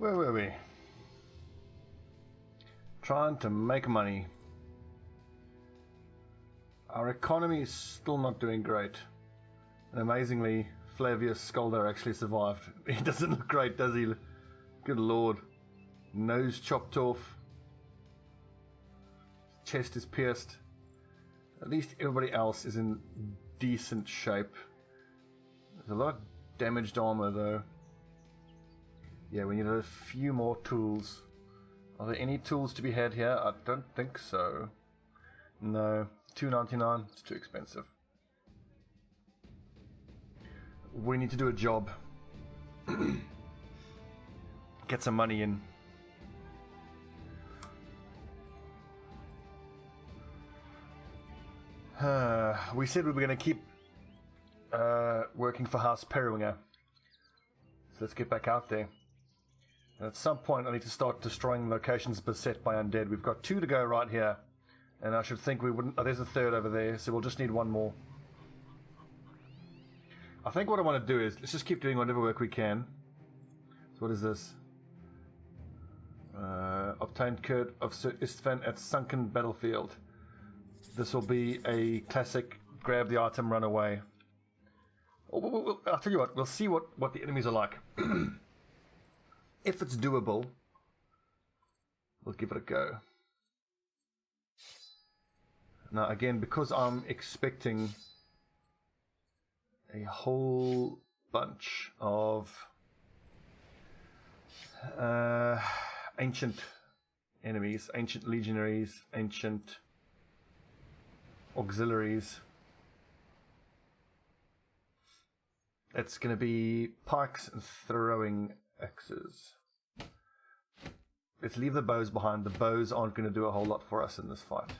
Where were we? Trying to make money. Our economy is still not doing great. And amazingly, Flavius Scolder actually survived. He doesn't look great, does he? Good lord. Nose chopped off. Chest is pierced. At least everybody else is in decent shape. There's a lot of damaged armor though. Yeah, we need a few more tools. Are there any tools to be had here? I don't think so. No. $2.99. It's too expensive. We need to do a job. Get some money in. We said we were going to keep working for House Periwinger. So let's get back out there. And at some point I need to start destroying locations beset by undead. We've got 2 to go right here. And I should think we wouldn't... Oh, there's a 3rd over there, so we'll just need 1 more. I think what I want to do is, let's just keep doing whatever work we can. So what is this? Obtained Curd of Sir Istvan at Sunken Battlefield. This will be a classic grab the item, run away. I'll tell you what, we'll see what the enemies are like. If it's doable, we'll give it a go. Now again, because I'm expecting a whole bunch of ancient enemies, ancient legionaries, ancient auxiliaries. It's going to be pikes and throwing axes. Let's leave the bows behind. The bows aren't going to do a whole lot for us in this fight.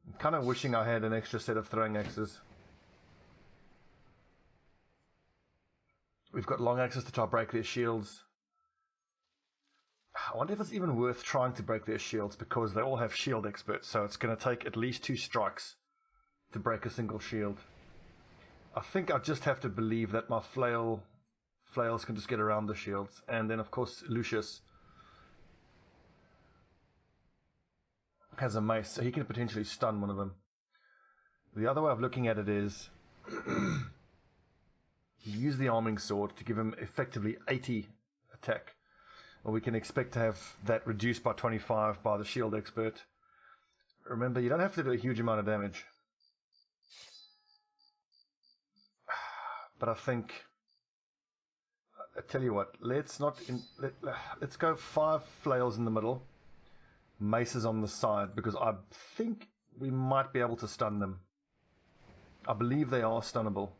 I'm kind of wishing I had an extra set of throwing axes. We've got long axes to try to break their shields. I wonder if it's even worth trying to break their shields, because they all have shield experts, so it's going to take at least 2 strikes to break a single shield. I think I just have to believe that my flails can just get around the shields. And then of course Lucius has a mace, so he can potentially stun one of them. The other way of looking at it is use the arming sword to give him effectively 80 attack. Or we can expect to have that reduced by 25 by the shield expert. Remember, you don't have to do a huge amount of damage. But I think, I tell you what, let's go 5 flails in the middle, maces on the side, because I think we might be able to stun them. I believe they are stunnable.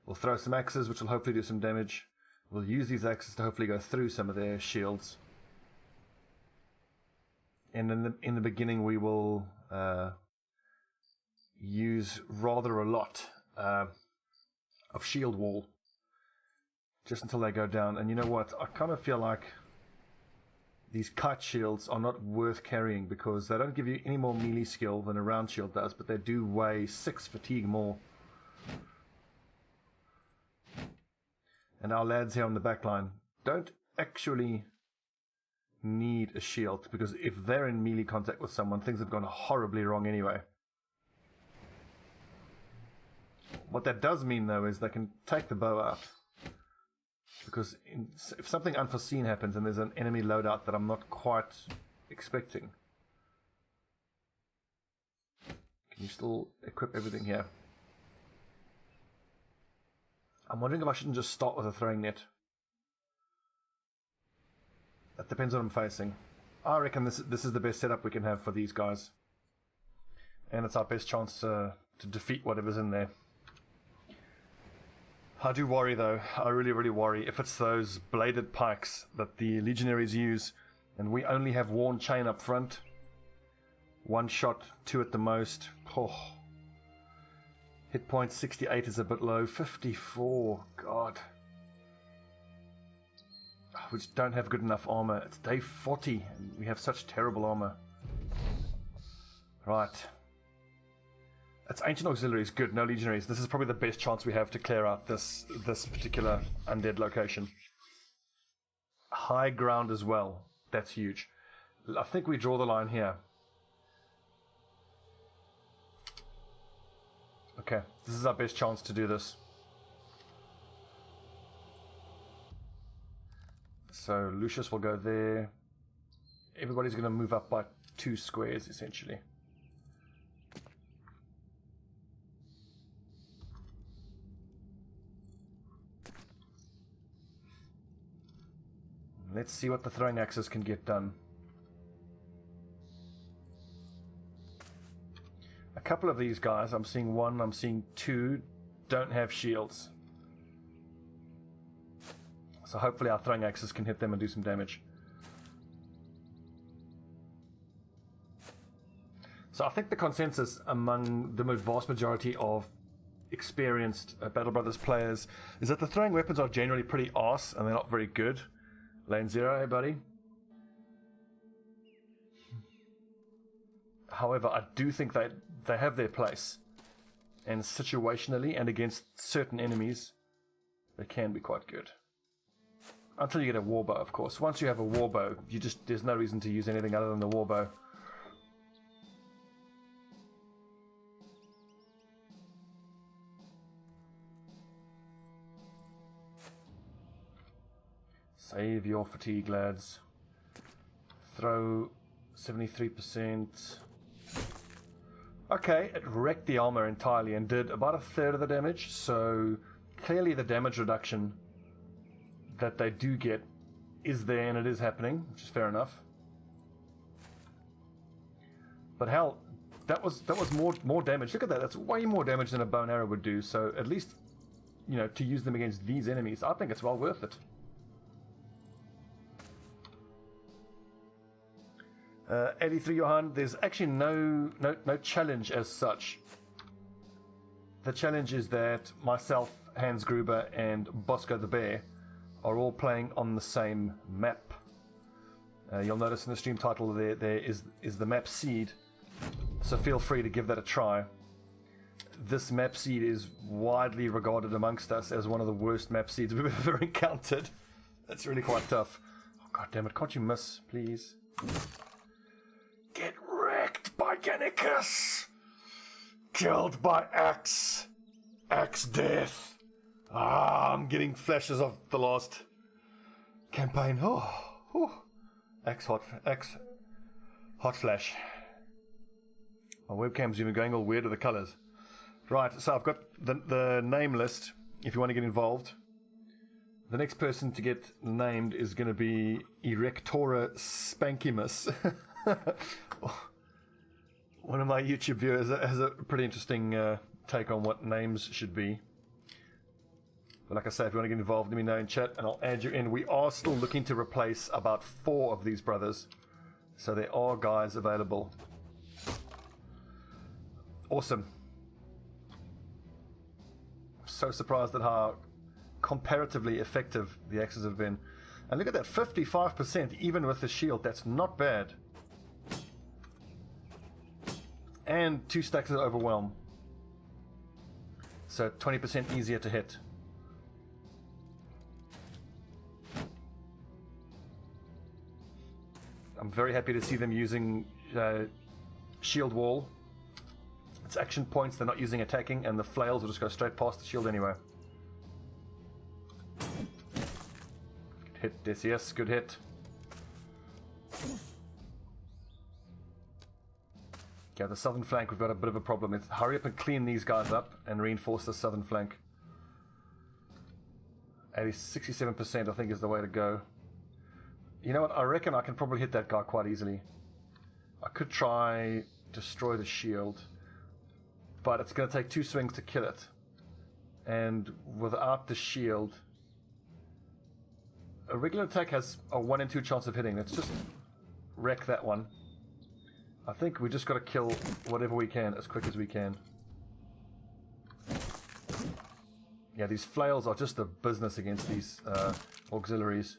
We'll throw some axes, which will hopefully do some damage. We'll use these axes to hopefully go through some of their shields. And in the beginning we will use rather a lot of shield wall, just until they go down. And you know what? I kind of feel like these kite shields are not worth carrying, because they don't give you any more melee skill than a round shield does, but they do weigh 6 fatigue more. And our lads here on the back line don't actually need a shield, because if they're in melee contact with someone, things have gone horribly wrong anyway. What that does mean, though, is they can take the bow out. Because if something unforeseen happens and there's an enemy loadout that I'm not quite expecting, can you still equip everything here? I'm wondering if I shouldn't just start with a throwing net. That depends on what I'm facing. I reckon this is the best setup we can have for these guys. And it's our best chance to defeat whatever's in there. I do worry though, I really, really worry if it's those bladed pikes that the legionaries use and we only have worn chain up front. 1 shot, 2 at the most. Oh. Hit point 68 is a bit low. 54, God. We just don't have good enough armor. It's day 40 and we have such terrible armor. Right. It's Ancient Auxiliaries, good, no Legionaries. This is probably the best chance we have to clear out this particular Undead location. High ground as well. That's huge. I think we draw the line here. Okay, this is our best chance to do this. So Lucius will go there. Everybody's going to move up by 2 squares, essentially. Let's see what the throwing axes can get done. A couple of these guys, I'm seeing 1, I'm seeing 2, don't have shields. So hopefully our throwing axes can hit them and do some damage. So I think the consensus among the vast majority of experienced Battle Brothers players is that the throwing weapons are generally pretty arse and they're not very good. Lane 0, hey buddy. However, I do think they have their place. And situationally and against certain enemies, they can be quite good. Until you get a warbow, of course. Once you have a warbow, there's no reason to use anything other than the warbow. Save your fatigue, lads. Throw 73%. Okay, it wrecked the armor entirely and did about 1/3 of the damage, so clearly the damage reduction that they do get is there and it is happening, which is fair enough. But hell, that was more damage. Look at that, that's way more damage than a bow and arrow would do, so at least, you know, to use them against these enemies, I think it's well worth it. 83 Johan, there's actually no challenge as such. The challenge is that myself, Hans Gruber, and Bosco the Bear are all playing on the same map. You'll notice in the stream title there is the map seed, so feel free to give that a try. This map seed is widely regarded amongst us as one of the worst map seeds we've ever encountered. It's really quite tough. Oh, God damn it, can't you miss, please? Get wrecked by Gannicus! Killed by Axe! Axe death! Ah, I'm getting flashes of the last campaign. Oh. Axe hot flash. My webcam's even going all weird with the colours. Right, so I've got the name list if you want to get involved. The next person to get named is going to be Erectora Spankimus. One of my YouTube viewers has a pretty interesting take on what names should be. But like I say, if you want to get involved, let me know in chat and I'll add you in. We are still looking to replace about 4 of these brothers. So there are guys available. Awesome. I'm so surprised at how comparatively effective the axes have been. And look at that, 55% even with the shield. That's not bad. And 2 stacks of overwhelm. So 20% easier to hit. I'm very happy to see them using shield wall. It's action points, they're not using attacking, and the flails will just go straight past the shield anyway. Good hit, Decius, good hit. Yeah, the southern flank, we've got a bit of a problem. Let's hurry up and clean these guys up and reinforce the southern flank. 67% I think is the way to go. You know what, I reckon I can probably hit that guy quite easily. I could try destroy the shield, but it's going to take 2 swings to kill it. And without the shield, a regular attack has a 1 in 2 chance of hitting. Let's just wreck that one. I think we just got to kill whatever we can as quick as we can. Yeah, these flails are just a business against these auxiliaries.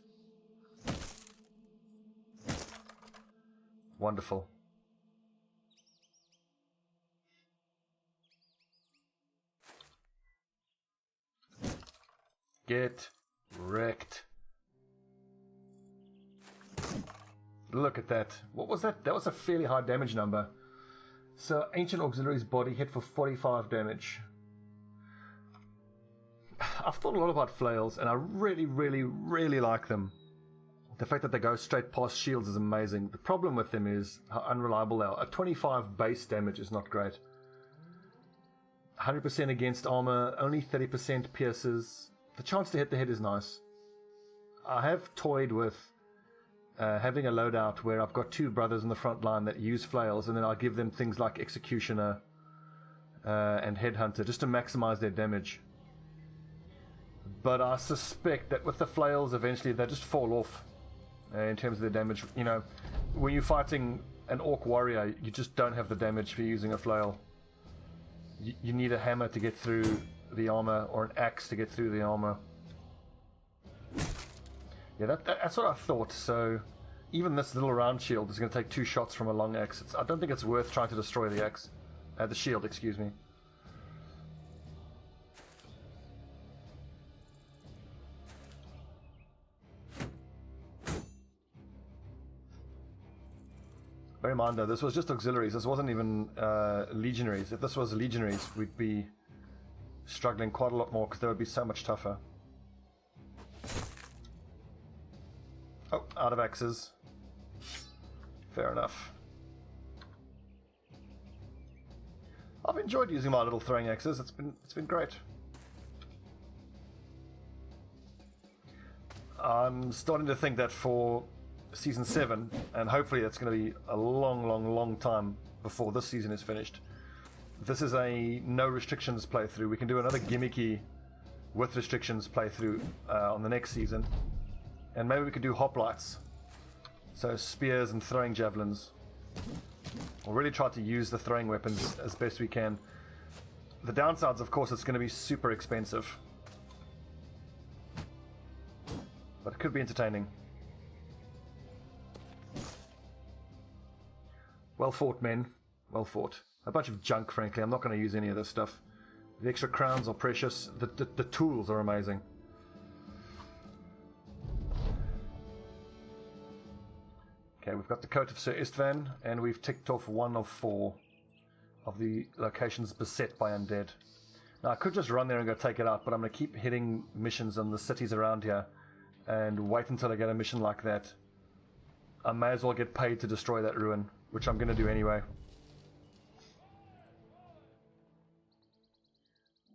Wonderful. Get wrecked. Look at that. What was that? That was a fairly high damage number. So, Ancient Auxiliary's body hit for 45 damage. I've thought a lot about flails, and I really, really, really like them. The fact that they go straight past shields is amazing. The problem with them is how unreliable they are. A 25 base damage is not great. 100% against armor, only 30% pierces. The chance to hit the head is nice. I have toyed with having a loadout where I've got two brothers in the front line that use flails, and then I'll give them things like Executioner and Headhunter just to maximize their damage. But I suspect that with the flails, eventually they just fall off in terms of their damage. You know, when you're fighting an orc warrior, you just don't have the damage for using a flail. You need a hammer to get through the armor, or an axe to get through the armor. Yeah, that's what I thought. So even this little round shield is going to take 2 shots from a long axe. I don't think it's worth trying to destroy the axe. The shield, excuse me. Bear in mind though, this was just auxiliaries. This wasn't even legionaries. If this was legionaries, we'd be struggling quite a lot more because they would be so much tougher. Oh, out of axes. Fair enough. I've enjoyed using my little throwing axes. It's been great. I'm starting to think that for Season 7, and hopefully it's going to be a long time before this season is finished. This is a no restrictions playthrough. We can do another gimmicky with restrictions playthrough on the next season. And maybe we could do hoplites. So spears and throwing javelins. We'll really try to use the throwing weapons as best we can. The downsides, of course, it's going to be super expensive. But it could be entertaining. Well fought, men. Well fought. A bunch of junk, frankly. I'm not going to use any of this stuff. The extra crowns are precious. The tools are amazing. Okay, we've got the coat of Sir Istvan, and we've ticked off 1 of 4 of the locations beset by Undead. Now, I could just run there and go take it out, but I'm going to keep hitting missions in the cities around here and wait until I get a mission like that. I may as well get paid to destroy that ruin, which I'm going to do anyway.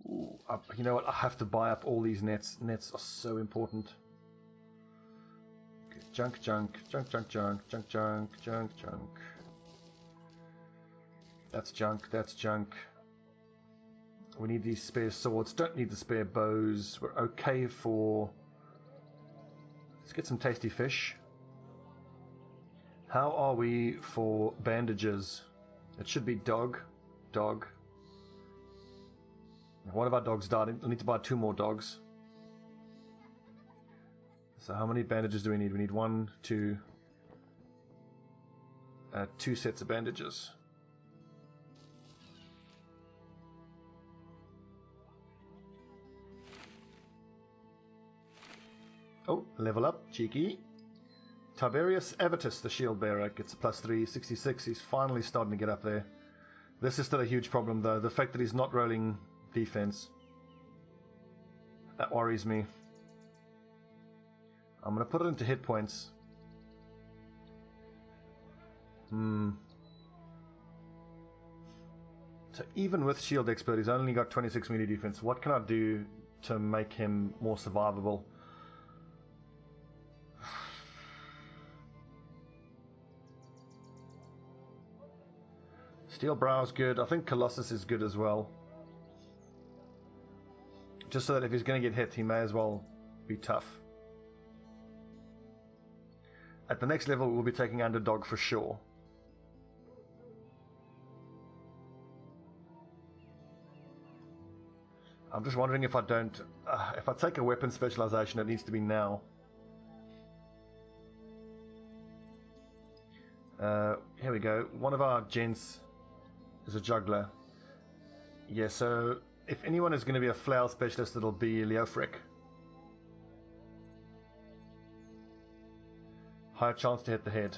Ooh, you know what? I have to buy up all these nets. Nets are so important. Okay, junk. That's junk. We need these spare swords. Don't need the spare bows. We're okay for... Let's get some tasty fish. How are we for bandages? It should be dog. One of our dogs died. I need to buy 2 more dogs. So how many bandages do we need? We need 1, 2... 2 sets of bandages. Oh, level up. Cheeky. Tiberius Avitus, the shield bearer, gets a +3, 66. He's finally starting to get up there. This is still a huge problem, though. The fact that he's not rolling defense. That worries me. I'm going to put it into hit points. So even with shield expert, he's only got 26 melee defense. What can I do to make him more survivable? Steel Brow's good. I think Colossus is good as well. Just so that if he's going to get hit, he may as well be tough. At the next level, we'll be taking Underdog for sure. I'm just wondering if I don't... if I take a weapon specialization, it needs to be now. Here we go. One of our gents is a juggler. Yeah, so if anyone is going to be a flail specialist, it'll be Leofric. Higher chance to hit the head.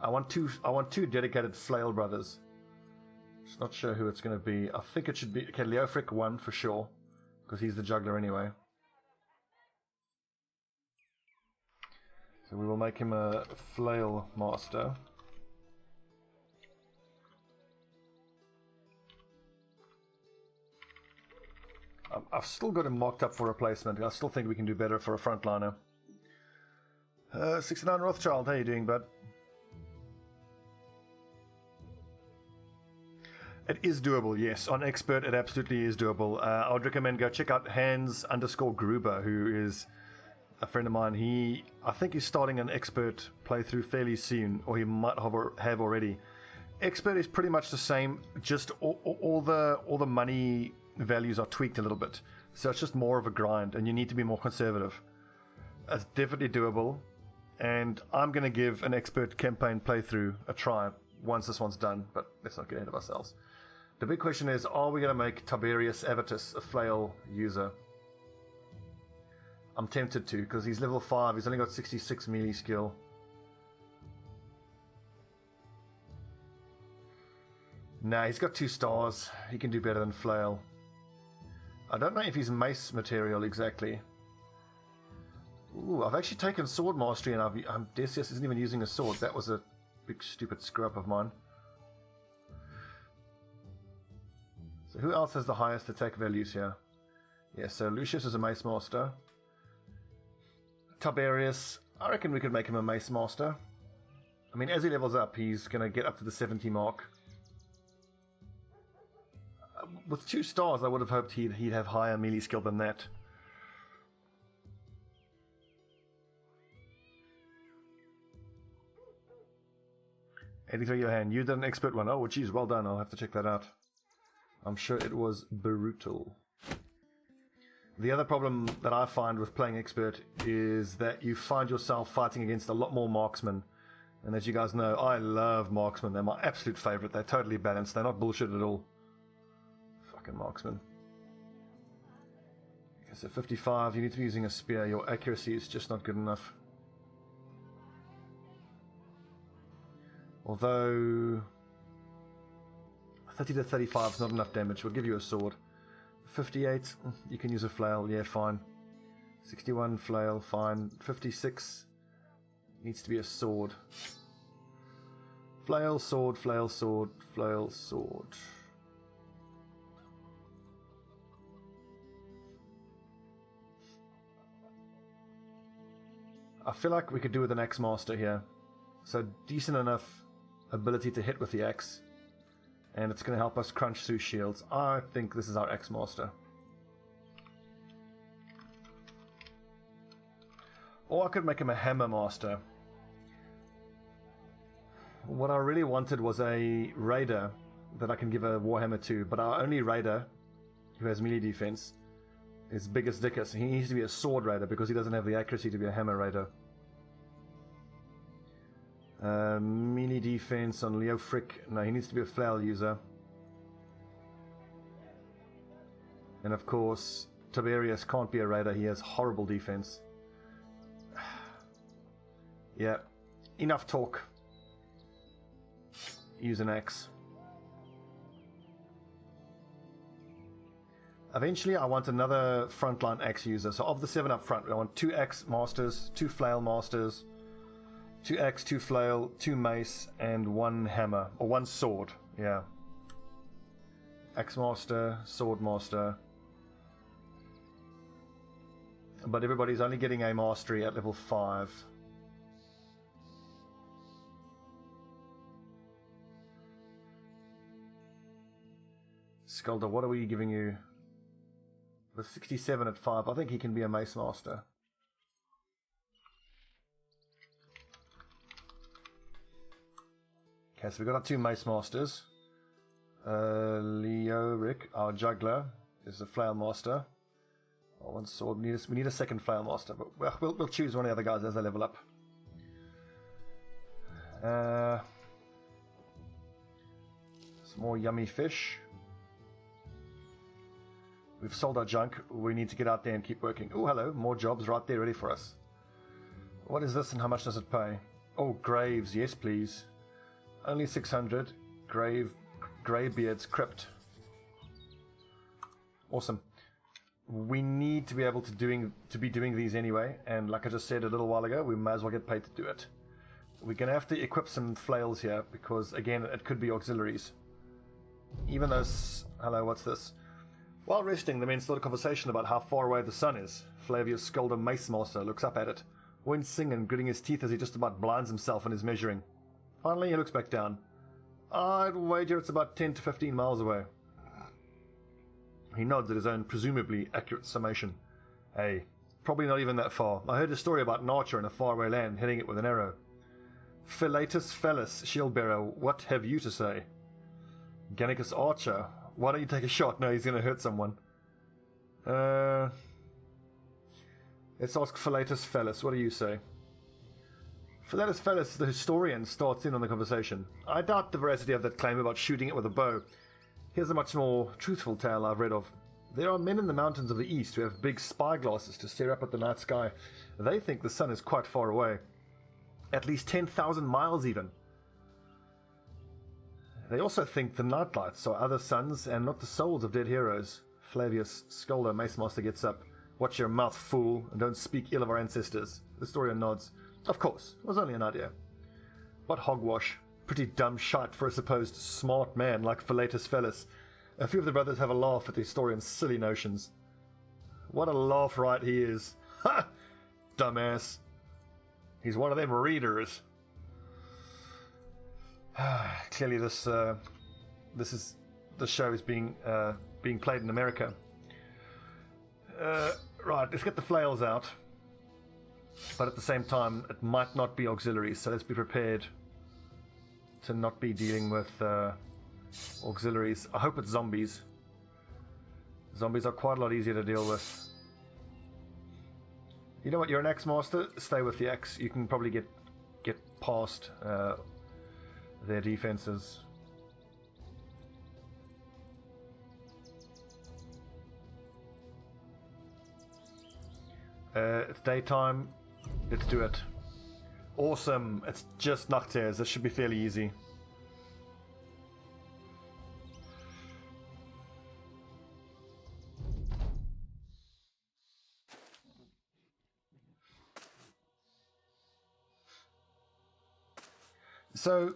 I want two dedicated flail brothers. Just not sure who it's going to be. I think it should be... Okay, Leofric 1 for sure. Because he's the juggler anyway. So we will make him a flail master. I've still got him mocked up for replacement. I still think we can do better for a frontliner. 69 Rothschild, how you doing, bud? It is doable, yes. On Expert, it absolutely is doable. I would recommend go check out Hans_Gruber, who is a friend of mine. I think he's starting an Expert playthrough fairly soon, or he might have already. Expert is pretty much the same, just all the money values are tweaked a little bit. So it's just more of a grind, and you need to be more conservative. It's definitely doable, and I'm going to give an Expert campaign playthrough a try once this one's done, but let's not get ahead of ourselves. The big question is, are we going to make Tiberius Avitus a flail user? I'm tempted to, because he's level 5, he's only got 66 melee skill. Nah, he's got 2 stars. He can do better than flail. I don't know if he's mace material exactly. Ooh, I've actually taken sword mastery, and Decius isn't even using a sword. That was a big stupid screw up of mine. So who else has the highest attack values here? Yeah, so Lucius is a mace master. Tiberius, I reckon we could make him a mace master. I mean, as he levels up, he's going to get up to the 70 mark. With 2 stars, I would have hoped he'd have higher melee skill than that. Johan, you did an expert one. Oh, geez, well done. I'll have to check that out. I'm sure it was brutal. The other problem that I find with playing expert is that you find yourself fighting against a lot more marksmen. And as you guys know, I love marksmen. They're my absolute favorite. They're totally balanced. They're not bullshit at all. Fucking marksman. Okay, so 55, you need to be using a spear. Your accuracy is just not good enough. Although 30 to 35 is not enough damage. We'll give you a sword. 58, you can use a flail. Yeah, fine. 61, flail, fine. 56 needs to be a sword. Flail, sword, flail, sword, flail, sword. I feel like we could do with an axe master here. So decent enough ability to hit with the axe, and it's going to help us crunch through shields. I think this is our axe master. Or I could make him a hammer master. What I really wanted was a raider that I can give a warhammer to, but our only raider who has melee defense is Biggest Dickus. He needs to be a sword raider because he doesn't have the accuracy to be a hammer raider. Melee defense on Leofric. No, he needs to be a flail user. And of course, Tiberius can't be a raider. He has horrible defense. Yeah, enough talk. Use an axe. Eventually, I want another frontline axe user. So of the 7 up front, I want 2 axe masters, 2 flail masters, 2 axe, 2 flail, 2 mace, and 1 hammer. Or 1 sword, yeah. Axe master, sword master. But everybody's only getting a mastery at level 5. Skulder, what are we giving you? With 67 at 5, I think he can be a mace master. Okay, so we've got our 2 mace masters. Leoric, our juggler, is a flail master. Oh, 1 sword. We need a second flail master, but we'll choose one of the other guys as they level up. Some more yummy fish. We've sold our junk. We need to get out there and keep working. Oh, hello. More jobs right there ready for us. What is this and how much does it pay? Oh, graves, yes please. Only 600. Greybeard's Crypt. Awesome. We need to be able to be doing these anyway, and like I just said a little while ago, we might as well get paid to do it. We're going to have to equip some flails here, because again, it could be auxiliaries. Even though... Hello, what's this? While resting, the men started a conversation about how far away the sun is. Flavius Scolder Mace Master looks up at it, wincing and gritting his teeth as he just about blinds himself in his measuring. Finally, he looks back down. I'd wager it's about 10 to 15 miles away. He nods at his own presumably accurate summation. Hey, probably not even that far. I heard a story about an archer in a faraway land hitting it with an arrow. Philatus Phallus, Shieldbearer, what have you to say? Gannicus Archer, why don't you take a shot? No, he's going to hurt someone. Let's ask Philatus Phallus, what do you say? Philatus Phallus, the historian, starts in on the conversation. I doubt the veracity of that claim about shooting it with a bow. Here's a much more truthful tale I've read of. There are men in the mountains of the east who have big spyglasses to stare up at the night sky. They think the sun is quite far away. At least 10,000 miles even. They also think the nightlights are other suns and not the souls of dead heroes. Flavius Scolder Mace Master gets up. Watch your mouth, fool, and don't speak ill of our ancestors. The historian nods. Of course, it was only an idea. What hogwash. Pretty dumb shite for a supposed smart man like Philatus Phallus. A few of the brothers have a laugh at the historian's silly notions. What a laugh right he is. Ha! Dumbass. He's one of them readers. Clearly this show is being played in America. Right, let's get the flails out. But at the same time, it might not be auxiliaries, so let's be prepared to not be dealing with auxiliaries. I hope it's zombies. Zombies are quite a lot easier to deal with. You know what, you're an axe master, stay with the axe. You can probably get past their defenses. It's daytime. Let's do it. Awesome. It's just Noctiers. This should be fairly easy. So,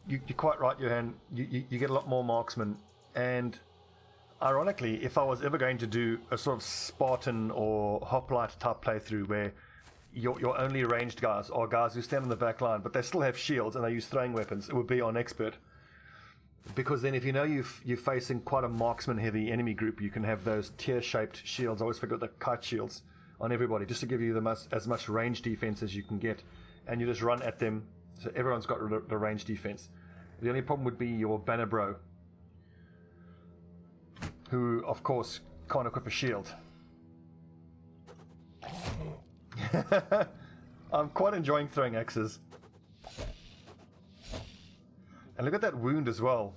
you're quite right, Johan. You get a lot more marksmen. And ironically, if I was ever going to do a sort of Spartan or Hoplite type playthrough where your only ranged guys are guys who stand on the back line, but they still have shields and they use throwing weapons, it would be on expert. Because then if you know you're facing quite a marksman-heavy enemy group, you can have those tear-shaped shields. I always forget the kite shields on everybody, just to give you as much range defense as you can get. And you just run at them, so everyone's got the range defense. The only problem would be your banner bro, who, of course, can't equip a shield. I'm quite enjoying throwing axes. And look at that wound as well.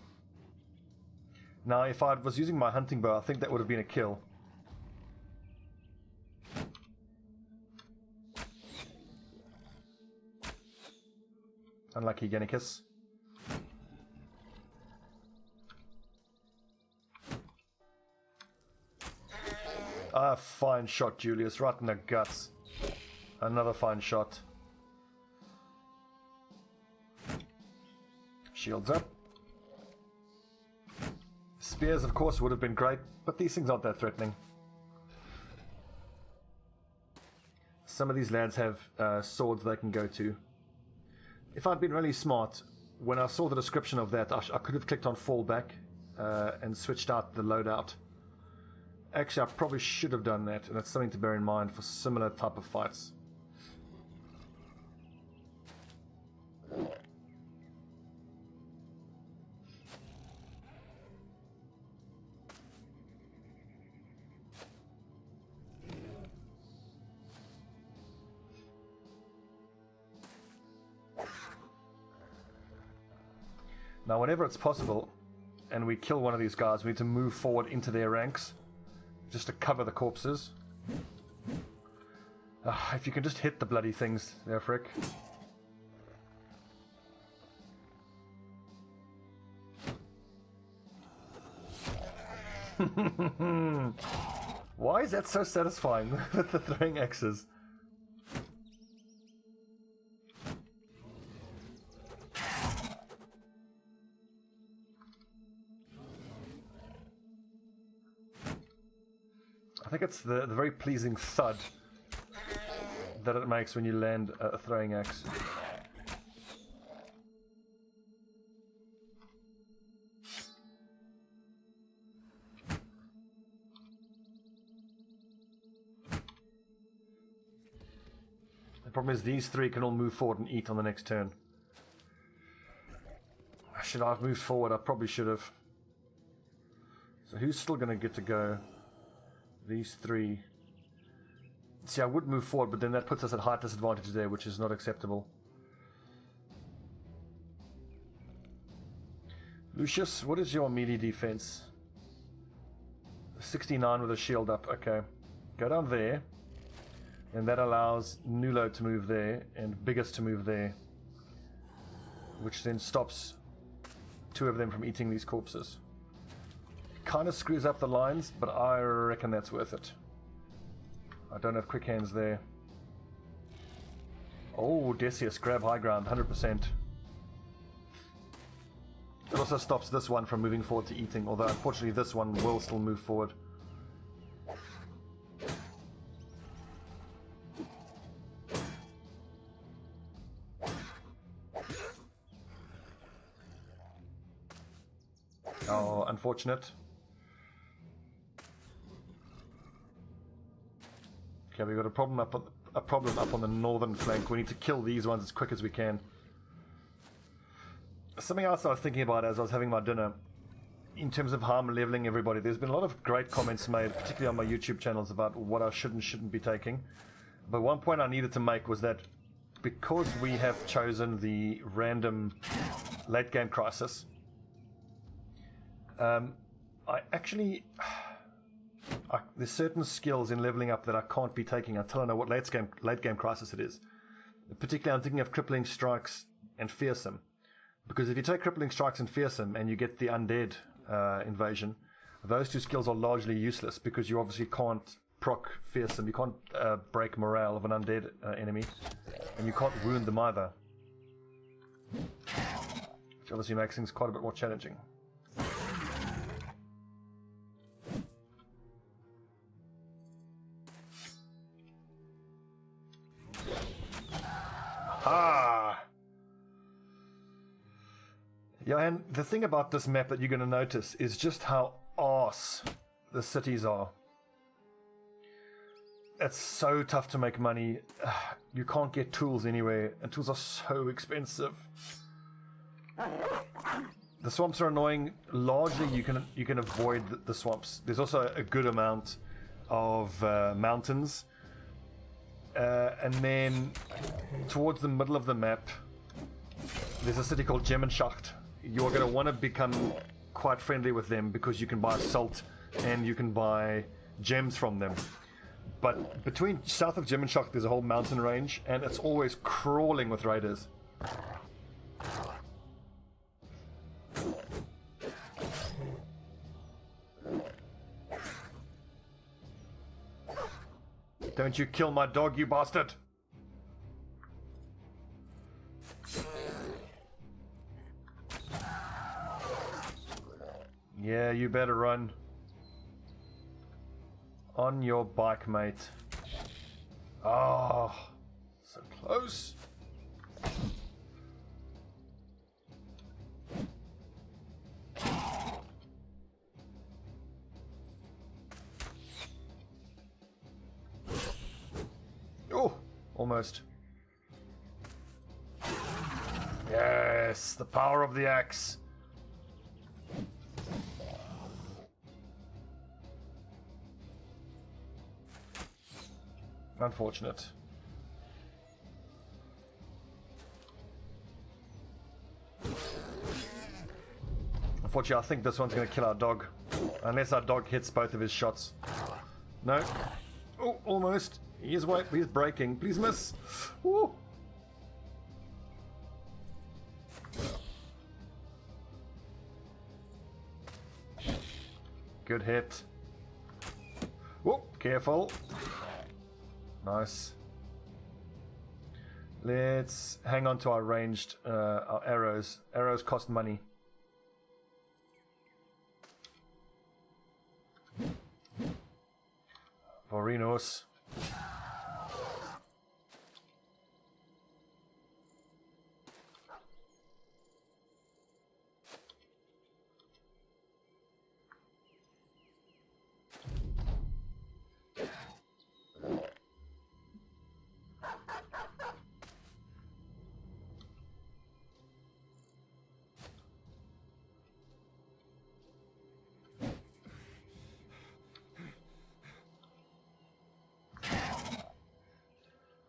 Now, if I was using my hunting bow, I think that would have been a kill. Unlucky, Gannicus. Ah, fine shot, Julius. Right in the guts. Another fine shot. Shields up. Spears, of course, would have been great, but these things aren't that threatening. Some of these lads have swords they can go to. If I'd been really smart, when I saw the description of that, I could have clicked on fall back and switched out the loadout. Actually, I probably should have done that, and that's something to bear in mind for similar type of fights. Now, whenever it's possible, and we kill one of these guys, we need to move forward into their ranks, just to cover the corpses. If you can just hit the bloody things there, frick. Why is that so satisfying with the throwing axes? I think it's the very pleasing thud that it makes when you land a throwing axe. The problem is these three can all move forward and eat on the next turn. Should I have moved forward? I probably should have. So who's still going to get to go? These three. See, I would move forward, but then that puts us at height disadvantage there, which is not acceptable. Lucius, what is your melee defense? 69 with a shield up. Okay. Go down there. And that allows Nulo to move there and Biggest to move there. Which then stops two of them from eating these corpses. Kind of screws up the lines, but I reckon that's worth it. I don't have quick hands there. Oh, Decius, grab high ground, 100%. It also stops this one from moving forward to eating, although unfortunately this one will still move forward. Oh, unfortunate. Okay, we've got a problem up on the northern flank. We need to kill these ones as quick as we can. Something else I was thinking about as I was having my dinner, in terms of how I'm leveling everybody, there's been a lot of great comments made, particularly on my YouTube channels, about what I should and shouldn't be taking. But one point I needed to make was that because we have chosen the random late game crisis, there's certain skills in leveling up that I can't be taking until I know what late game crisis it is. Particularly, I'm thinking of crippling strikes and fearsome, because if you take crippling strikes and fearsome and you get the undead invasion, those two skills are largely useless because you obviously can't proc fearsome, you can't break morale of an undead enemy, and you can't wound them either, which obviously makes things quite a bit more challenging. Yeah, and the thing about this map that you're going to notice is just how arse the cities are. It's so tough to make money. You can't get tools anywhere, and tools are so expensive. The swamps are annoying. Largely, you can avoid the swamps. There's also a good amount of mountains. And then towards the middle of the map, there's a city called Gemenschacht. You're going to want to become quite friendly with them because you can buy salt and you can buy gems from them. But between south of Gemenschacht, there's a whole mountain range, and it's always crawling with raiders. Don't you kill my dog, you bastard! Yeah, you better run. On your bike, mate. Oh, so close. Oh, almost. Yes, the power of the axe. Unfortunate. Unfortunately, I think this one's going to kill our dog. Unless our dog hits both of his shots. No. Oh, almost. He's breaking. Please miss. Woo. Good hit. Whoop, careful. Nice. Let's hang on to our ranged our arrows. Arrows cost money. Vorinos.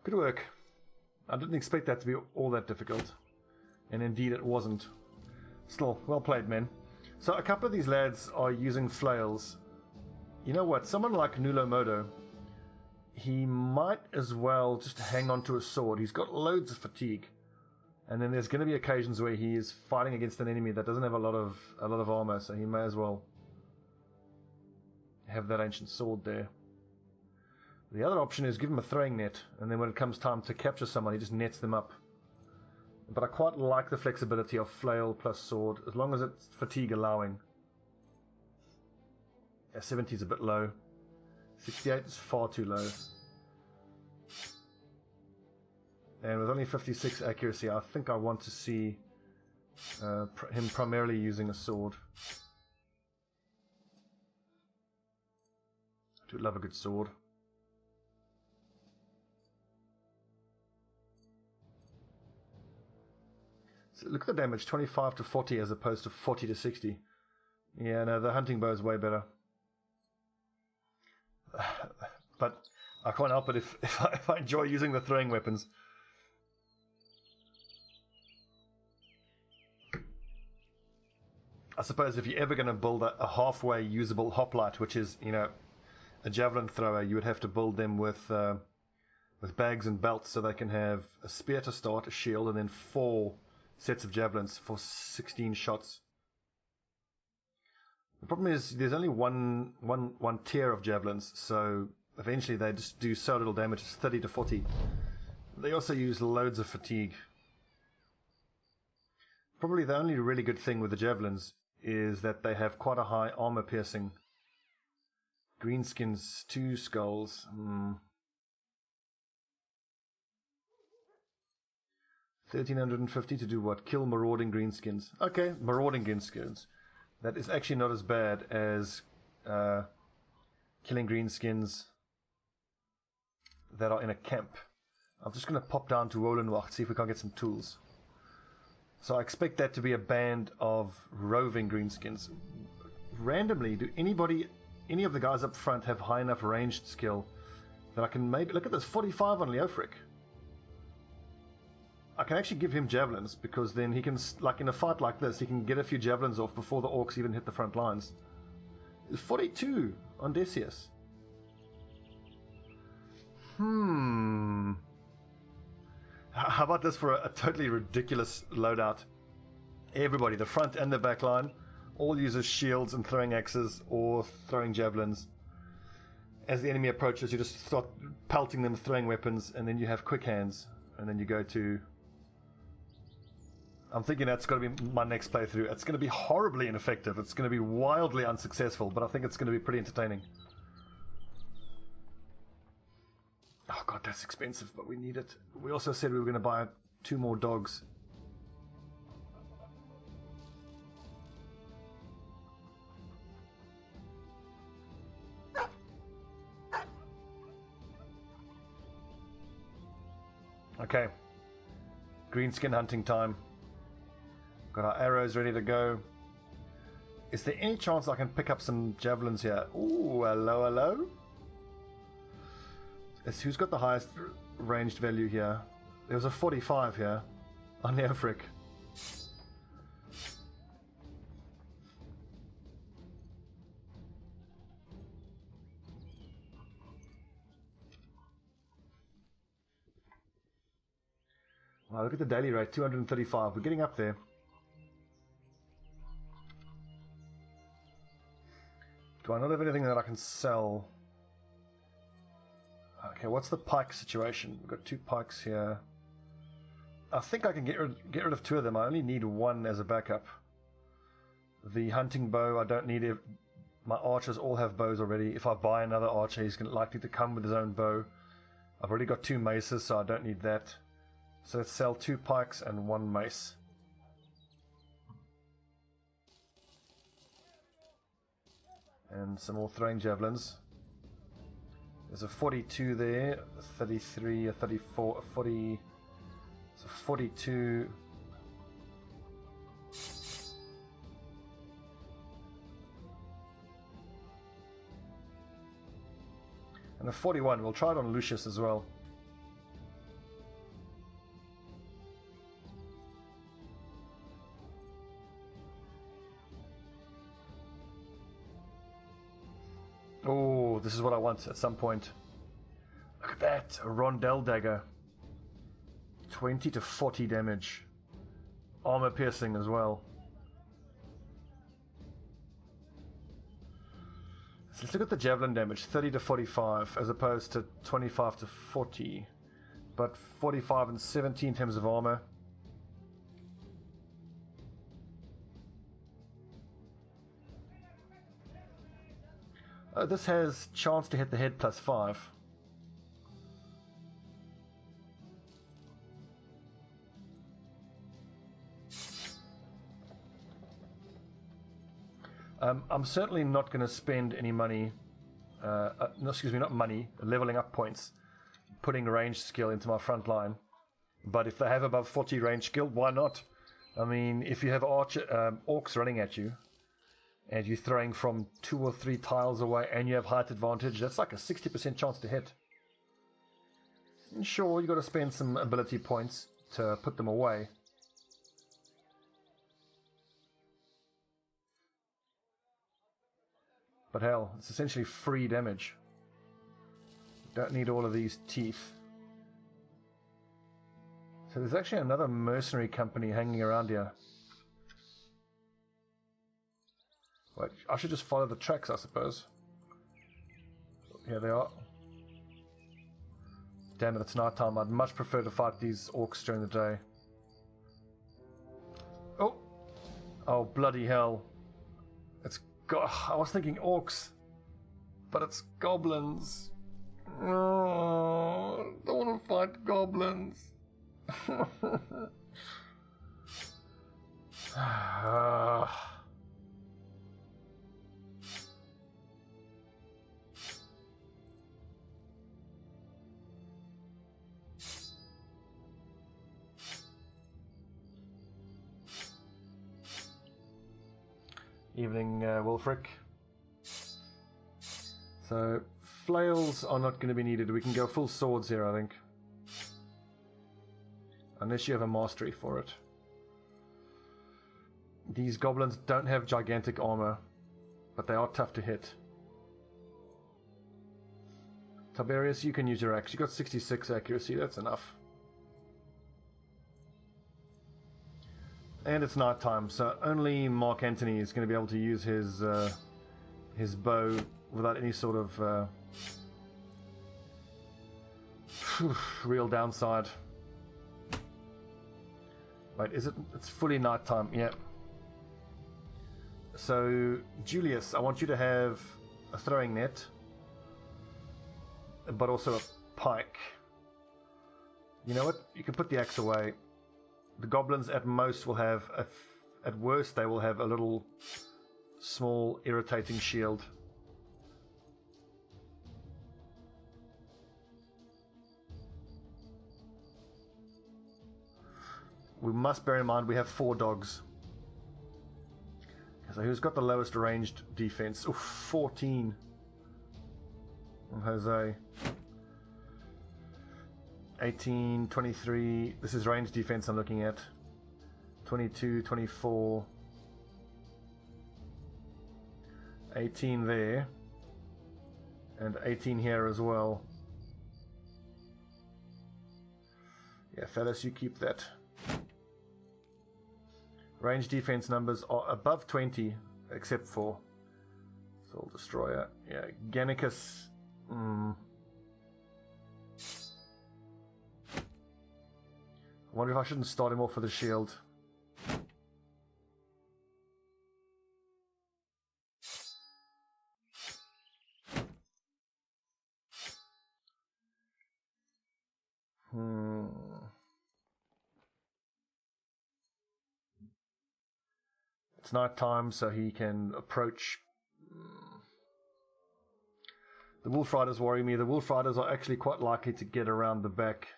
Good work. I didn't expect that to be all that difficult. And indeed it wasn't. Still, well played, men. So a couple of these lads are using flails. You know what? Someone like Nulomodo, he might as well just hang on to a sword. He's got loads of fatigue. And then there's going to be occasions where he is fighting against an enemy that doesn't have a lot of armor, so he may as well have that ancient sword there. The other option is give him a throwing net, and then when it comes time to capture someone, he just nets them up. But I quite like the flexibility of flail plus sword, as long as it's fatigue allowing. Yeah, 70 is a bit low. 68 is far too low. And with only 56 accuracy, I think I want to see him primarily using a sword. I do love a good sword. So look at the damage, 25 to 40 as opposed to 40 to 60. Yeah, no, the hunting bow is way better. But I can't help it if I enjoy using the throwing weapons. I suppose if you're ever going to build a halfway usable hoplite, which is, you know, a javelin thrower, you would have to build them with bags and belts so they can have a spear to start, a shield, and then 4 sets of javelins for 16 shots. The problem is there's only one tier of javelins, so eventually they just do so little damage, it's 30 to 40. They also use loads of fatigue. Probably the only really good thing with the javelins is that they have quite a high armor piercing. Greenskins, 2 skulls. 1350 to do what? Kill marauding greenskins. Okay, marauding greenskins. That is actually not as bad as killing greenskins that are in a camp. I'm just going to pop down to Wolenwacht, see if we can't get some tools. So I expect that to be a band of roving greenskins. Randomly, do any of the guys up front have high enough ranged skill that I can maybe... Look at this, 45 on Leofric. I can actually give him javelins, because then he can, like in a fight like this, he can get a few javelins off before the orcs even hit the front lines. 42 on Decius. How about this for a totally ridiculous loadout? Everybody, the front and the back line, all uses shields and throwing axes or throwing javelins. As the enemy approaches, you just start pelting them, throwing weapons, and then you have quick hands, and then you go to... I'm thinking that's going to be my next playthrough. It's going to be horribly ineffective. It's going to be wildly unsuccessful, but I think it's going to be pretty entertaining. Oh god, that's expensive, but we need it. We also said we were going to buy 2 more dogs. Okay. Greenskin hunting time. Got our arrows ready to go. Is there any chance I can pick up some javelins here? Ooh, hello, hello. Who's got the highest ranged value here? There was a 45 here on Neofric. Wow, look at the daily rate, 235. We're getting up there. Do I not have anything that I can sell? Okay, what's the pike situation? We've got 2 pikes here. I think I can get rid of 2 of them. I only need 1 as a backup. The hunting bow, I don't need it. My archers all have bows already. If I buy another archer, he's likely to come with his own bow. I've already got 2 maces, so I don't need that. So let's sell 2 pikes and 1 mace. And some more throwing javelins. There's a 42 there, a 33, a 34, a 40. It's a 42. And a 41. We'll try it on Lucius as well. Oh, this is what I want at some point. Look at that, a rondel dagger. 20 to 40 damage. Armor piercing as well. So let's look at the javelin damage. 30 to 45 as opposed to 25 to 40. But 45 and 17 in terms of armor. This has chance to hit the head plus 5. I'm certainly not going to spend any money, no, excuse me, not money, leveling up points, putting range skill into my front line. But if they have above 40 range skill, why not? I mean, if you have orcs running at you, and you're throwing from 2 or 3 tiles away and you have height advantage, that's like a 60% chance to hit. And sure, you've got to spend some ability points to put them away. But hell, it's essentially free damage. Don't need all of these teeth. So there's actually another mercenary company hanging around here. Wait, I should just follow the tracks, I suppose. Here they are. Damn it, it's night time. I'd much prefer to fight these orcs during the day. Oh! Oh, bloody hell. It's I was thinking orcs, but it's goblins. Oh, I don't want to fight goblins. Evening, Wolfric. So, flails are not going to be needed. We can go full swords here, I think. Unless you have a mastery for it. These goblins don't have gigantic armor, but they are tough to hit. Tiberius, you can use your axe. You got 66 accuracy, that's enough. And it's night time, so only Mark Antony is going to be able to use his bow without any sort of real downside. Wait, is it? It's fully night time. Yeah. So Julius, I want you to have a throwing net, but also a pike. You know what? You can put the axe away. The goblins at most will have, at worst they will have a little small irritating shield. We must bear in mind we have 4 dogs. So who's got the lowest ranged defense? Oof, 14. Jose. 18, 23, this is range defense I'm looking at. 22, 24. 18 there. And 18 here as well. Yeah, fellas, you keep that. Range defense numbers are above 20, except for Soul Destroyer. Yeah, Gannicus. I wonder if I shouldn't start him off with a shield. It's night time, so he can approach. The Wolf Riders worry me. The Wolf Riders are actually quite likely to get around the back.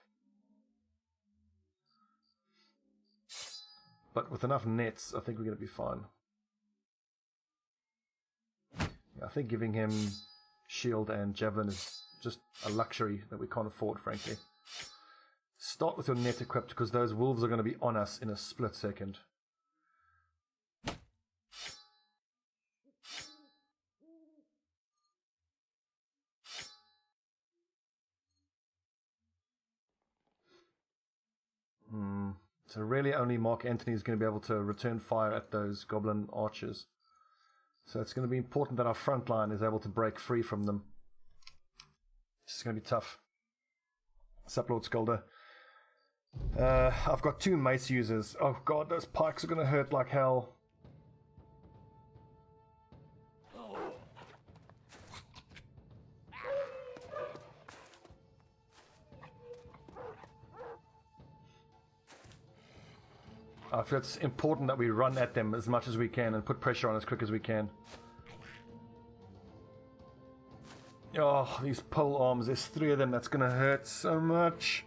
But with enough nets, I think we're going to be fine. I think giving him shield and javelin is just a luxury that we can't afford, frankly. Start with your net equipped, because those wolves are going to be on us in a split second. So really only Mark Antony is going to be able to return fire at those goblin archers. So it's going to be important that our front line is able to break free from them. This is going to be tough. Sup, Lord Skulder. I've got 2 mace users. Oh god, those pikes are going to hurt like hell. I feel it's important that we run at them as much as we can and put pressure on as quick as we can. Oh, these pole arms, there's 3 of them, that's going to hurt so much.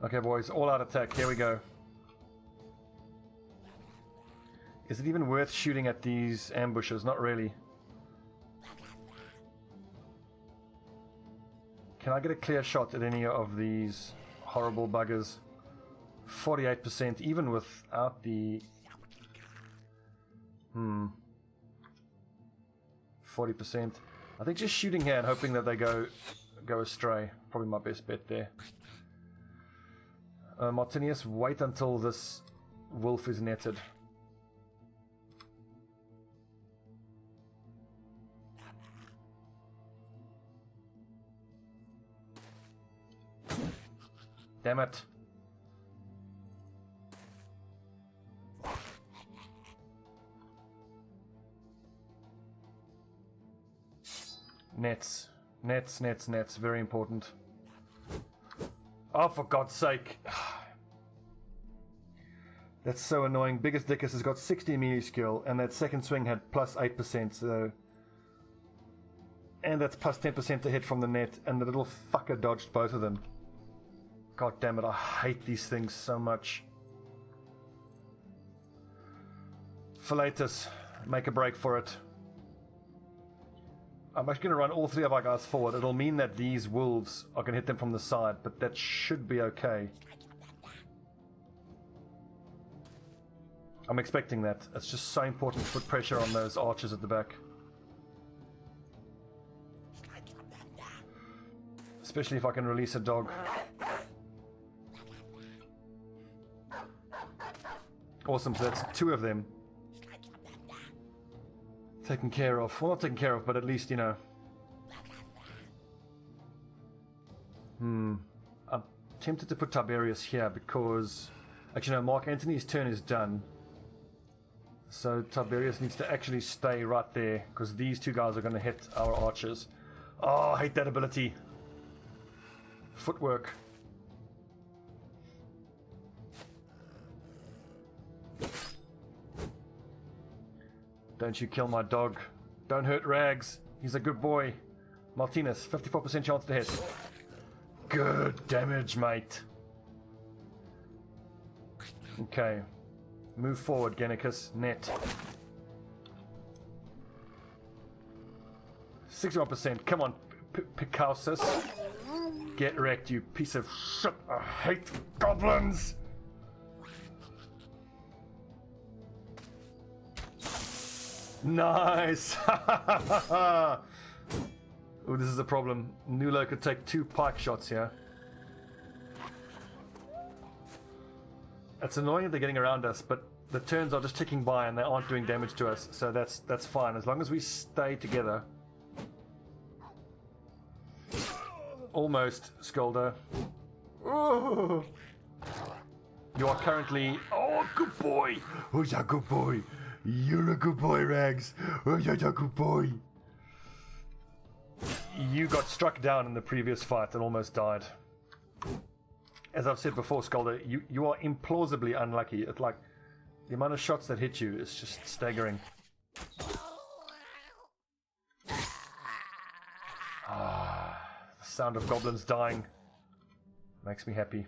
Okay boys, all out attack, here we go. Is it even worth shooting at these ambushes? Not really. Can I get a clear shot at any of these horrible buggers? 48%, even without the... 40%. I think just shooting here and hoping that they go astray. Probably my best bet there. Martinius, wait until this wolf is netted. Damn it. Nets. Nets, nets, nets. Very important. Oh, for God's sake. That's so annoying. Biggest Dickus has got 60 melee skill, and that second swing had plus 8%, so... And that's plus 10% to hit from the net, and the little fucker dodged both of them. God damn it, I hate these things so much. Philetus, make a break for it. I'm actually going to run all 3 of our guys forward. It'll mean that these wolves are going to hit them from the side, but that should be okay. I'm expecting that. It's just so important to put pressure on those archers at the back. Especially if I can release a dog. Awesome, so that's 2 of them. Taken care of. Well, not taken care of, but at least, you know. I'm tempted to put Tiberius here because... Actually, no, Mark Antony's turn is done. So Tiberius needs to actually stay right there because these 2 guys are going to hit our archers. Oh, I hate that ability. Footwork. Don't you kill my dog. Don't hurt Rags. He's a good boy. Martinez, 54% chance to hit. Good damage, mate. Okay. Move forward, Gannicus. Net. 61%. Come on, Picausus. Get wrecked, you piece of shit. I hate goblins. Nice! Oh, this is a problem. Nulo could take 2 pike shots here. It's annoying that they're getting around us, but the turns are just ticking by and they aren't doing damage to us, so that's fine as long as we stay together. Almost, Skolder. Oh. You are currently... Oh, good boy! Who's a good boy? You're a good boy, Rags. Who's a good boy? You got struck down in the previous fight and almost died. As I've said before, Skolder, you are implausibly unlucky. It's like the amount of shots that hit you is just staggering. The sound of goblins dying makes me happy.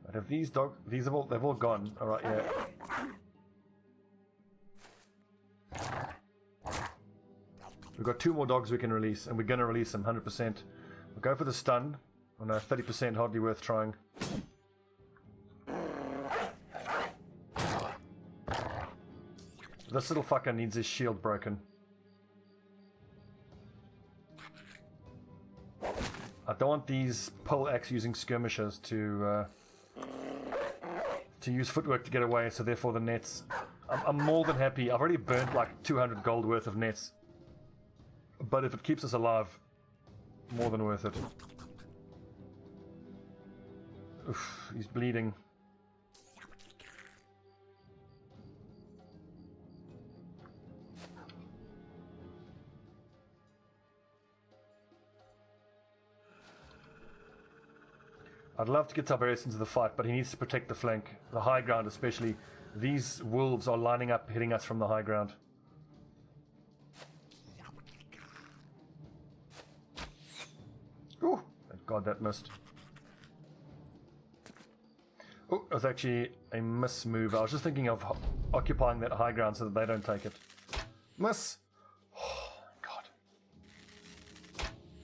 But if these they've all gone. All right, yeah. We've got 2 more dogs we can release, and we're going to release them 100%. We'll go for the stun. Oh no, 30%, hardly worth trying. This little fucker needs his shield broken. I don't want these pole axe using skirmishers to use footwork to get away, so therefore the nets. I'm more than happy. I've already burnt like 200 gold worth of nets. But if it keeps us alive, more than worth it. Oof, he's bleeding. I'd love to get Tiberius into the fight, but he needs to protect the flank. The high ground especially. These wolves are lining up, hitting us from the high ground. Oh, thank God that missed. Oh, it was actually a miss move. I was just thinking of occupying that high ground so that they don't take it. Miss! Oh, my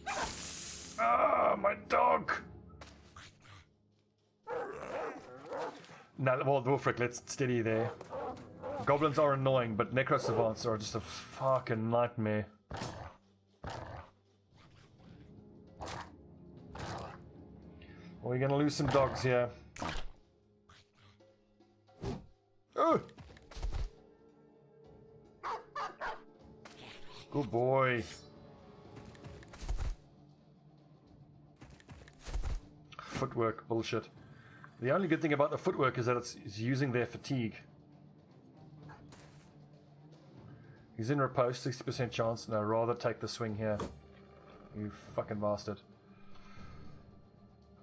God. Ah, my dog! No, well, Wolfric, let's steady there. Goblins are annoying, but Necro Savants are just a fucking nightmare. We're gonna lose some dogs here. Oh! Good boy. Footwork bullshit. The only good thing about the footwork is that it's using their fatigue. He's in riposte, 60% chance. No, rather take the swing here. You fucking bastard.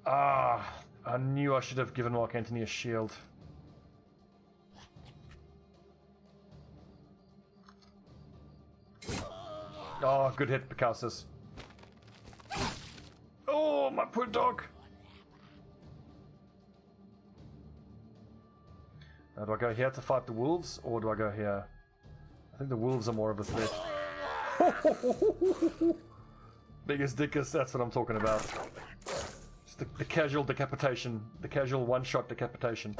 Ah, I knew I should have given Mark Antony a shield. Oh, good hit, Picassus. Oh, my poor dog. Now, do I go here to fight the wolves, or do I go here? I think the wolves are more of a threat. Biggest dickus, that's what I'm talking about. It's the casual decapitation. The casual one-shot decapitation.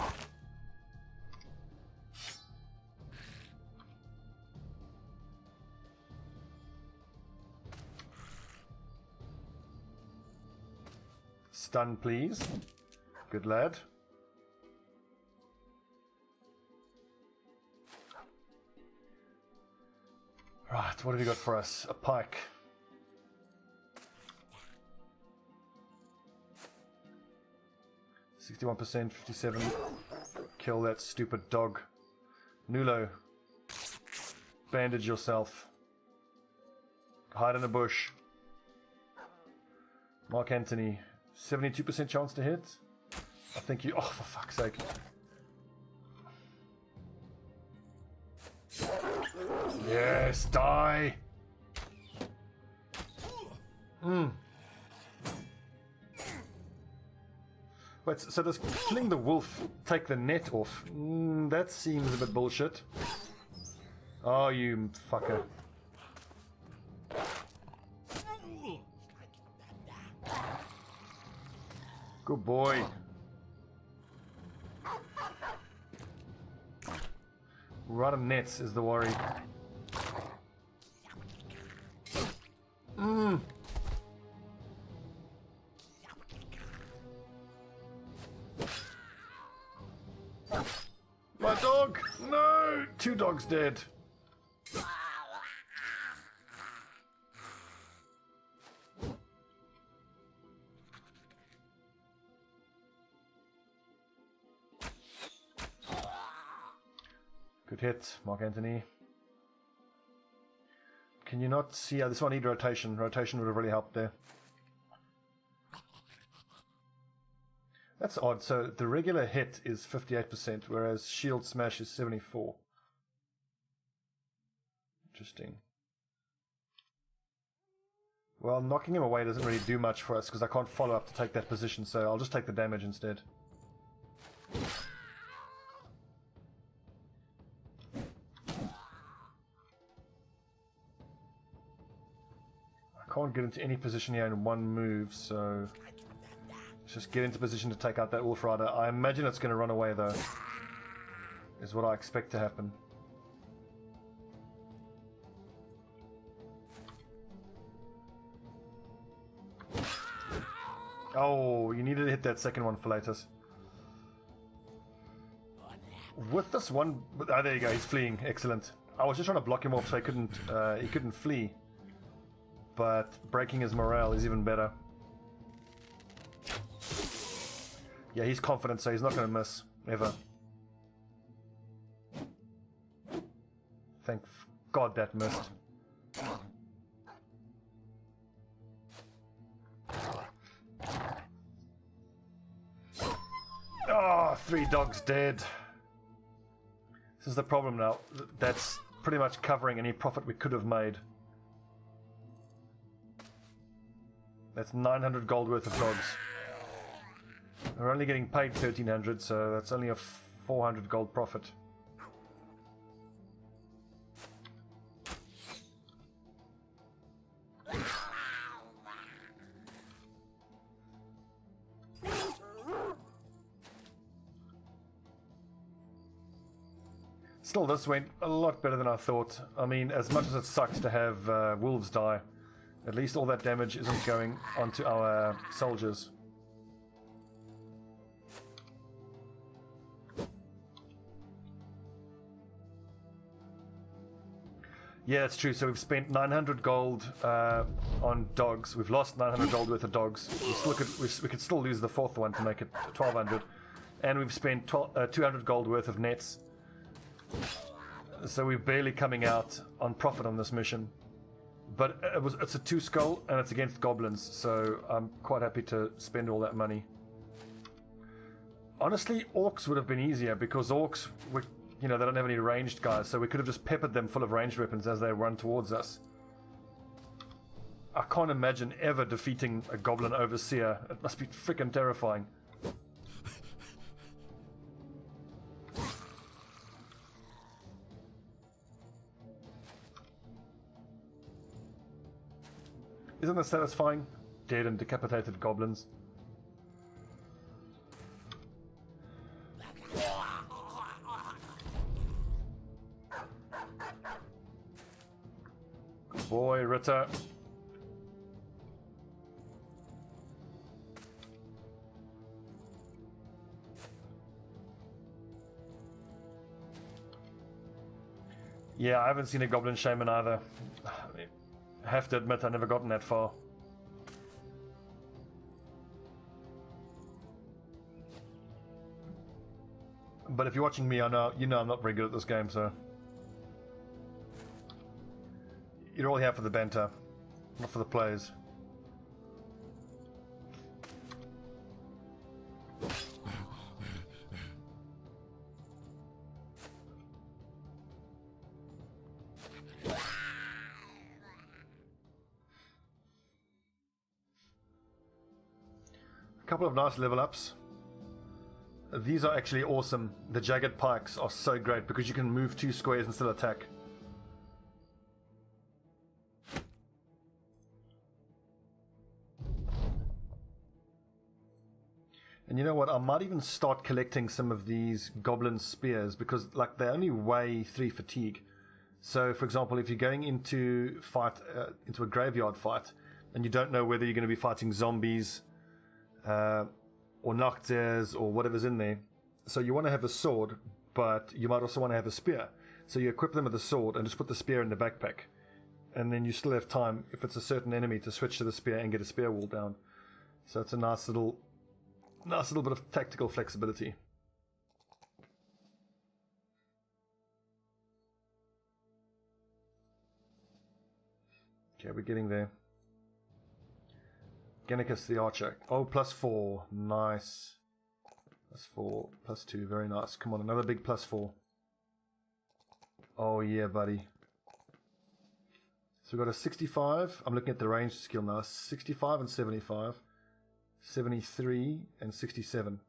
Stun, please. Good lad. Right, what have you got for us? A pike. %, 57. Kill that stupid dog. Nulo. Bandage yourself. Hide in a bush. Mark Antony. 72% chance to hit. I think you... Oh, for fuck's sake. Yes, die! Wait, so does killing the wolf take the net off? That seems a bit bullshit. Oh, you fucker. Good boy. Right of nets is the worry. My dog! No! 2 dogs dead. Good hit, Mark Anthony. Can you not see? This one need rotation. Rotation would have really helped there. That's odd. So the regular hit is 58%, whereas shield smash is 74%. Interesting. Well, knocking him away doesn't really do much for us because I can't follow up to take that position, so I'll just take the damage instead. I can't get into any position here in one move, so let's just get into position to take out that Wolf Rider. I imagine it's going to run away though, is what I expect to happen. Oh, you needed to hit that second one, Philatus. With this one, oh, there you go. He's fleeing. Excellent. I was just trying to block him off so he couldn't flee. But breaking his morale is even better. Yeah, he's confident, so he's not going to miss ever. Thank God that missed. Oh, 3 dogs dead. This is the problem now. That's pretty much covering any profit we could have made. That's 900 gold worth of dogs. We're only getting paid 1300, so that's only a 400 gold profit. Still, this went a lot better than I thought. I mean, as much as it sucks to have wolves die, at least all that damage isn't going onto our soldiers. Yeah, that's true. So we've spent 900 gold on dogs. We've lost 900 gold worth of dogs. We could still lose the 4th one to make it 1200. And we've spent 200 gold worth of nets. So we're barely coming out on profit on this mission. But it's a 2 skull and it's against goblins, so I'm quite happy to spend all that money. Honestly, orcs would have been easier because orcs, they don't have any ranged guys, so we could have just peppered them full of ranged weapons as they run towards us. I can't imagine ever defeating a goblin overseer. It must be freaking terrifying. Isn't this satisfying? Dead and decapitated goblins. Good boy, Ritter. Yeah, I haven't seen a goblin shaman either. I have to admit, I've never gotten that far. But if you're watching me, you know I'm not very good at this game, so you're all here for the banter, not for the plays. Couple of nice level ups. These are actually awesome. The jagged pikes are so great because you can move 2 squares and still attack. And you know what? I might even start collecting some of these goblin spears because they only weigh 3 fatigue. So, for example, if you're going into a graveyard fight, and you don't know whether you're going to be fighting zombies or Noctirs or whatever's in there, so you want to have a sword, but you might also want to have a spear. So you equip them with a sword and just put the spear in the backpack, and then you still have time, if it's a certain enemy, to switch to the spear and get a spear wall down. So it's a nice little bit of tactical flexibility. Okay, we're getting there. Gennicus the archer. Oh, +4. Nice. +4, +2. Very nice. Come on, another big +4. Oh, yeah, buddy. So we've got a 65. I'm looking at the range skill now. 65 and 75. 73 and 67.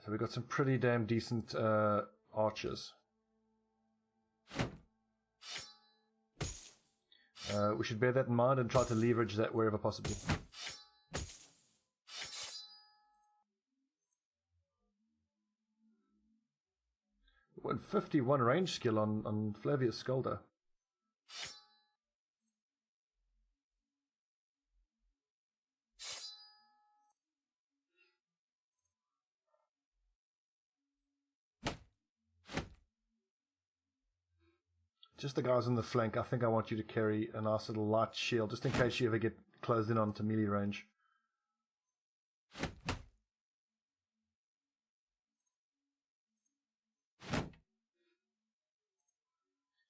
So we've got some pretty damn decent archers. We should bear that in mind and try to leverage that wherever possible. Went 51 range skill on Flavius Scolder. Just the guys on the flank, I think I want you to carry a nice little light shield, just in case you ever get closed in onto melee range.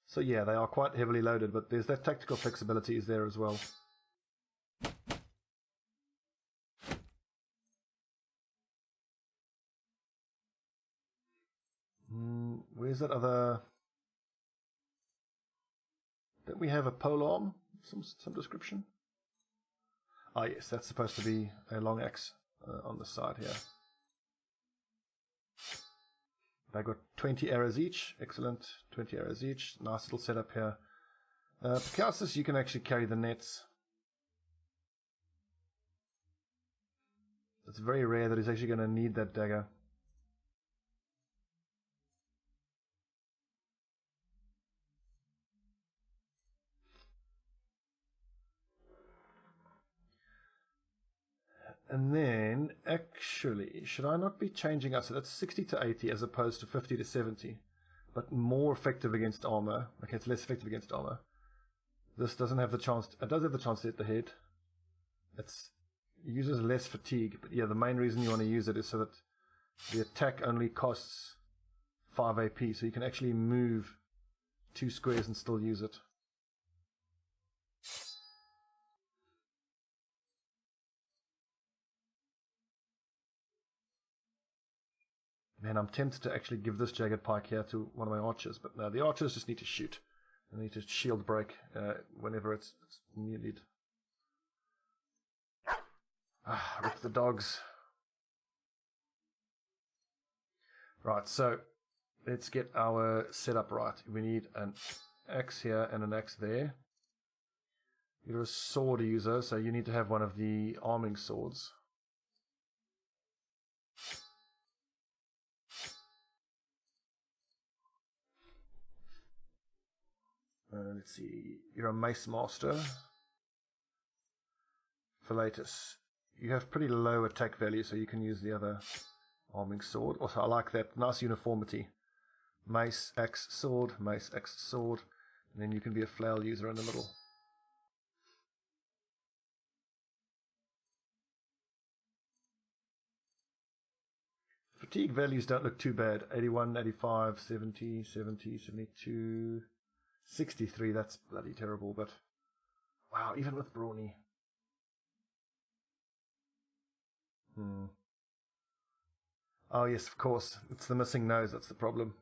So yeah, they are quite heavily loaded, but there's that tactical flexibility is there as well. Where's that other... Don't we have a polearm? Some description? Ah yes, that's supposed to be a long axe on the side here. They got 20 arrows each. Excellent. 20 arrows each. Nice little setup here. Picasis, you can actually carry the nets. It's very rare that he's actually going to need that dagger. And then, actually, should I not be changing up? So that's 60 to 80 as opposed to 50 to 70. But more effective against armor. Okay, it's less effective against armor. This doesn't have the chance... It does have the chance to hit the head. It uses less fatigue. But yeah, the main reason you want to use it is so that the attack only costs 5 AP. So you can actually move 2 squares and still use it. Man, I'm tempted to actually give this jagged pike here to one of my archers, but no, the archers just need to shoot. They need to shield break whenever it's needed. Ah, rip the dogs. Right, so let's get our setup right. We need an axe here and an axe there. You're a sword user, so you need to have one of the arming swords. Let's see, you're a mace master. Philatus, you have pretty low attack value, so you can use the other arming sword. Also, I like that nice uniformity. Mace, axe, sword, mace, axe, sword, and then you can be a flail user in the middle. Fatigue values don't look too bad. 81, 85, 70, 70, 72... 63, that's bloody terrible, but wow, even with Brawny. Oh yes, of course, it's the missing nose, that's the problem.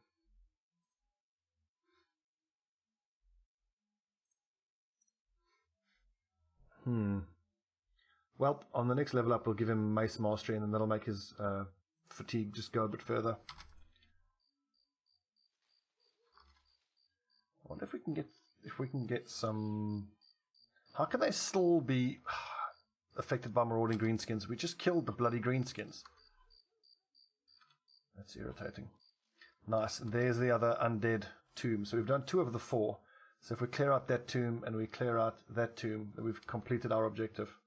Well, on the next level up, we'll give him Mace Mastery, and then that'll make his fatigue just go a bit further. I wonder if we can get some... How can they still be affected by marauding greenskins? We just killed the bloody greenskins. That's irritating. Nice. And there's the other undead tomb. So we've done 2 of the 4. So if we clear out that tomb and we clear out that tomb, then we've completed our objective.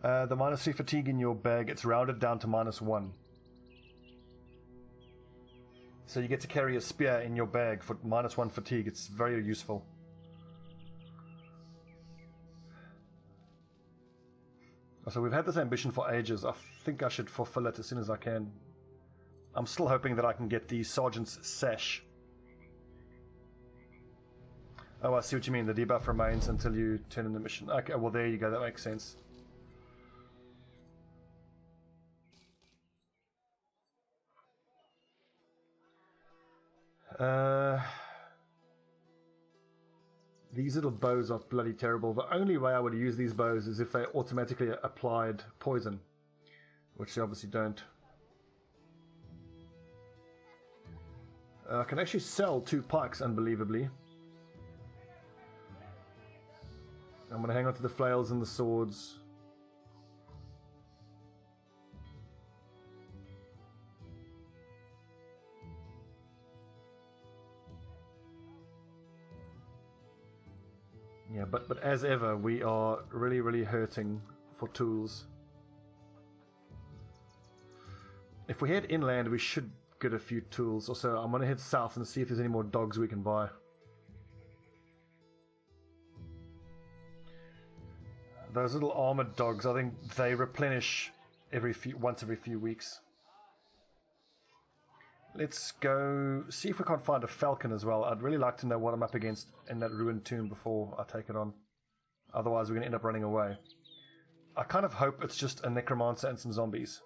The -3 fatigue in your bag, it's rounded down to -1. So you get to carry a spear in your bag for -1 fatigue. It's very useful. So we've had this ambition for ages. I think I should fulfill it as soon as I can. I'm still hoping that I can get the Sergeant's Sash. Oh, I see what you mean. The debuff remains until you turn in the mission. Okay, well there you go. That makes sense. These little bows are bloody terrible. The only way I would use these bows is if they automatically applied poison, which they obviously don't. I can actually sell 2 pikes, unbelievably. I'm going to hang on to the flails and the swords. Yeah, but as ever, we are really hurting for tools. If we head inland, we should get a few tools. Also, I'm going to head south and see if there's any more dogs we can buy. Those little armored dogs, I think they replenish once every few weeks. Let's go see if we can't find a falcon as well. I'd really like to know what I'm up against in that ruined tomb before I take it on. Otherwise, we're going to end up running away. I kind of hope it's just a necromancer and some zombies,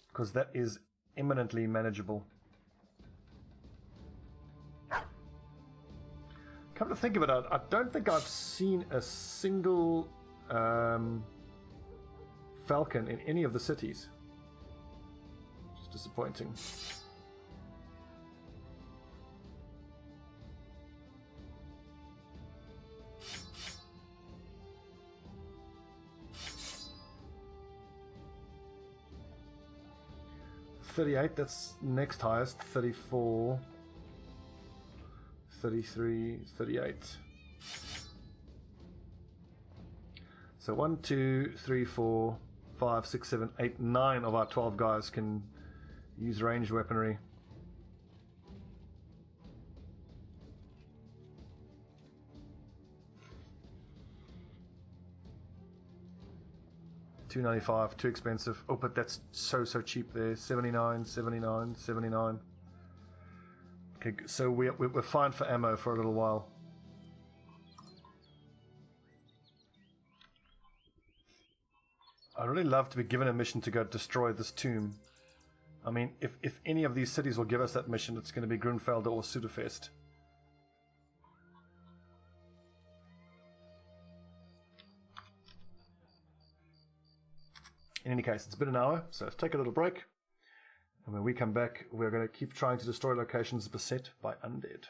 because that is imminently manageable. Come to think of it, I don't think I've seen a single falcon in any of the cities. It's disappointing. $38, that's next highest. 34, 33, 38. So 1, 2, 3, 4, 5, 6, 7, 8, 9 of our 12 guys can use ranged weaponry. $2.95, too expensive. Oh, but that's so cheap there. 79, 79, 79. Okay, so we're fine for ammo for a little while. I'd really love to be given a mission to go destroy this tomb. I mean, if any of these cities will give us that mission, it's going to be Grunfeld or Sudafest. In any case, it's been an hour, so let's take a little break. And when we come back, we're going to keep trying to destroy locations beset by undead.